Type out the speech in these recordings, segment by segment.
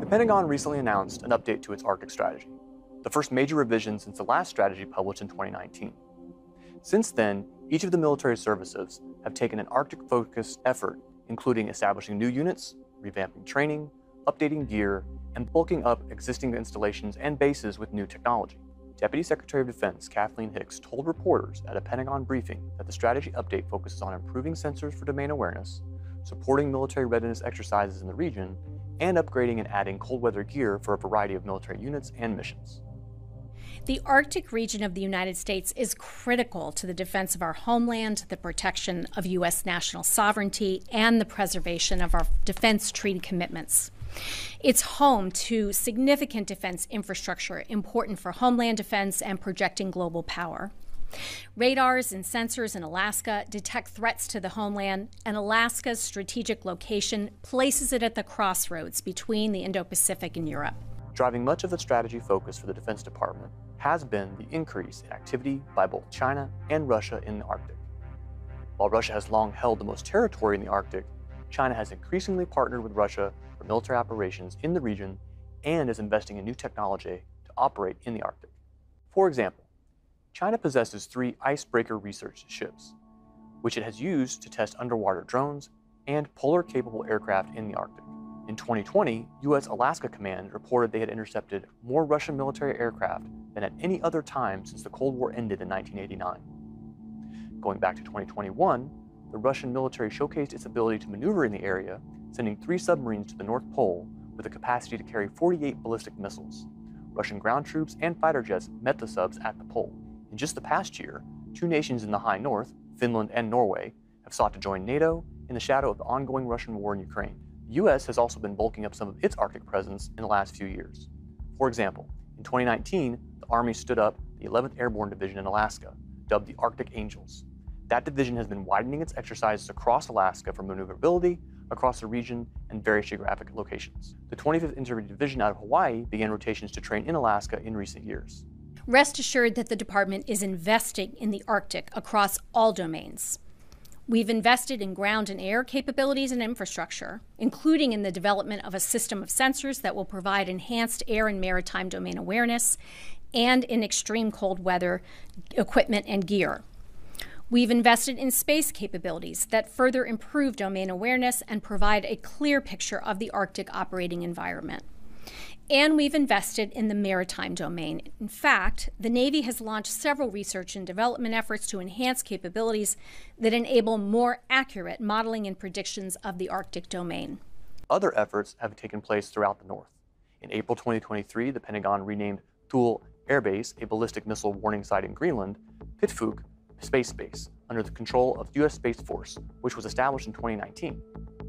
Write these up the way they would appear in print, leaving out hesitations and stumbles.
Pentagon recently announced an update to its Arctic strategy, the first major revision since the last strategy published in 2019. Since then, each of the military services have taken an Arctic-focused effort, including establishing new units, revamping training, updating gear, and bulking up existing installations and bases with new technology. Deputy Secretary of Defense Kathleen Hicks told reporters at a Pentagon briefing that the strategy update focuses on improving sensors for domain awareness, supporting military readiness exercises in the region, and upgrading and adding cold weather gear for a variety of military units and missions. The Arctic region of the United States is critical to the defense of our homeland, the protection of U.S. national sovereignty, and the preservation of our defense treaty commitments. It's home to significant defense infrastructure important for homeland defense and projecting global power. Radars and sensors in Alaska detect threats to the homeland, and Alaska's strategic location places it at the crossroads between the Indo-Pacific and Europe. Driving much of the strategy focus for the Defense Department has been the increase in activity by both China and Russia in the Arctic. While Russia has long held the most territory in the Arctic, China has increasingly partnered with Russia for military operations in the region and is investing in new technology to operate in the Arctic. For example, China possesses 3 icebreaker research ships, which it has used to test underwater drones and polar-capable aircraft in the Arctic. In 2020, U.S. Alaska Command reported they had intercepted more Russian military aircraft than at any other time since the Cold War ended in 1989. Going back to 2021, the Russian military showcased its ability to maneuver in the area, sending 3 submarines to the North Pole with the capacity to carry 48 ballistic missiles. Russian ground troops and fighter jets met the subs at the pole. In just the past year, 2 nations in the high north, Finland and Norway, have sought to join NATO in the shadow of the ongoing Russian war in Ukraine. The U.S. has also been bulking up some of its Arctic presence in the last few years. For example, in 2019, the Army stood up the 11th Airborne Division in Alaska, dubbed the Arctic Angels. That division has been widening its exercises across Alaska for maneuverability across the region and various geographic locations. The 25th Infantry Division out of Hawaii began rotations to train in Alaska in recent years. Rest assured that the department is investing in the Arctic across all domains. We've invested in ground and air capabilities and infrastructure, including in the development of a system of sensors that will provide enhanced air and maritime domain awareness, and in extreme cold weather equipment and gear. We've invested in space capabilities that further improve domain awareness and provide a clear picture of the Arctic operating environment. And we've invested in the maritime domain. In fact, the Navy has launched several research and development efforts to enhance capabilities that enable more accurate modeling and predictions of the Arctic domain. Other efforts have taken place throughout the North. In April 2023, the Pentagon renamed Thule Air Base, a ballistic missile warning site in Greenland, Pitfuk Space Base, under the control of U.S. Space Force, which was established in 2019.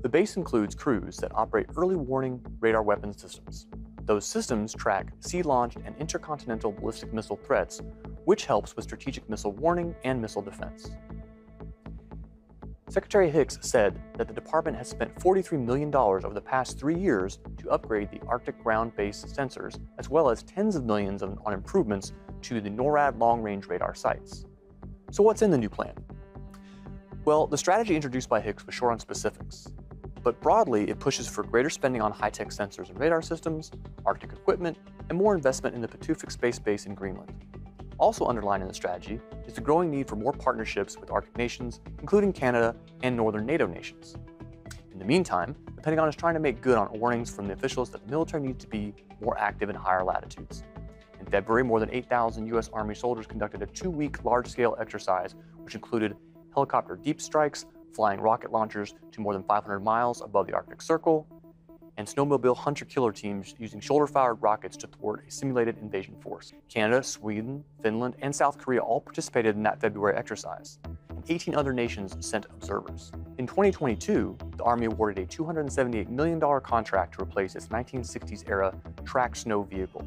The base includes crews that operate early warning radar weapon systems. Those systems track sea-launched and intercontinental ballistic missile threats, which helps with strategic missile warning and missile defense. Secretary Hicks said that the department has spent $43 million over the past 3 years to upgrade the Arctic ground-based sensors, as well as tens of millions on improvements to the NORAD long-range radar sites. So what's in the new plan? Well, the strategy introduced by Hicks was short on specifics, but broadly it pushes for greater spending on high-tech sensors and radar systems, Arctic equipment, and more investment in the Pitufik Space Base in Greenland. Also underlined in the strategy is the growing need for more partnerships with Arctic nations, including Canada and northern NATO nations. In the meantime, the Pentagon is trying to make good on warnings from the officials that the military needs to be more active in higher latitudes. In February, more than 8,000 U.S. Army soldiers conducted a 2-week large-scale exercise, which included helicopter deep strikes, flying rocket launchers to more than 500 miles above the Arctic Circle, and snowmobile hunter-killer teams using shoulder-fired rockets to thwart a simulated invasion force. Canada, Sweden, Finland, and South Korea all participated in that February exercise, and 18 other nations sent observers. In 2022, the Army awarded a $278 million contract to replace its 1960s-era tracked snow vehicle.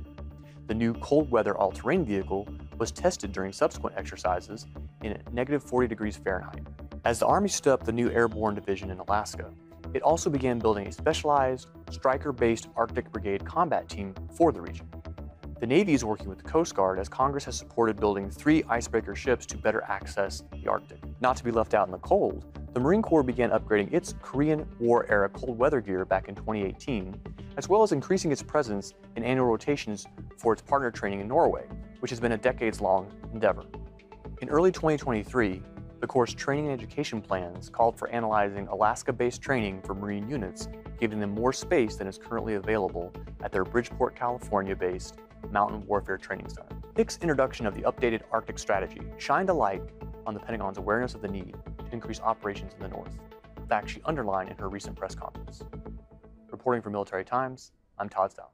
The new cold weather all-terrain vehicle was tested during subsequent exercises in negative 40 degrees Fahrenheit. As the Army stood up the new Airborne Division in Alaska, it also began building a specialized, Stryker-based Arctic Brigade combat team for the region. The Navy is working with the Coast Guard as Congress has supported building 3 icebreaker ships to better access the Arctic. Not to be left out in the cold, the Marine Corps began upgrading its Korean War-era cold weather gear back in 2018 as well as increasing its presence in annual rotations for its partner training in Norway, which has been a decades-long endeavor. In early 2023, the Corps' training and education plans called for analyzing Alaska-based training for Marine units, giving them more space than is currently available at their Bridgeport, California-based Mountain Warfare Training Center. PIC's introduction of the updated Arctic strategy shined a light on the Pentagon's awareness of the need to increase operations in the North, a fact she underlined in her recent press conference. Reporting for Military Times, I'm Todd Stouth.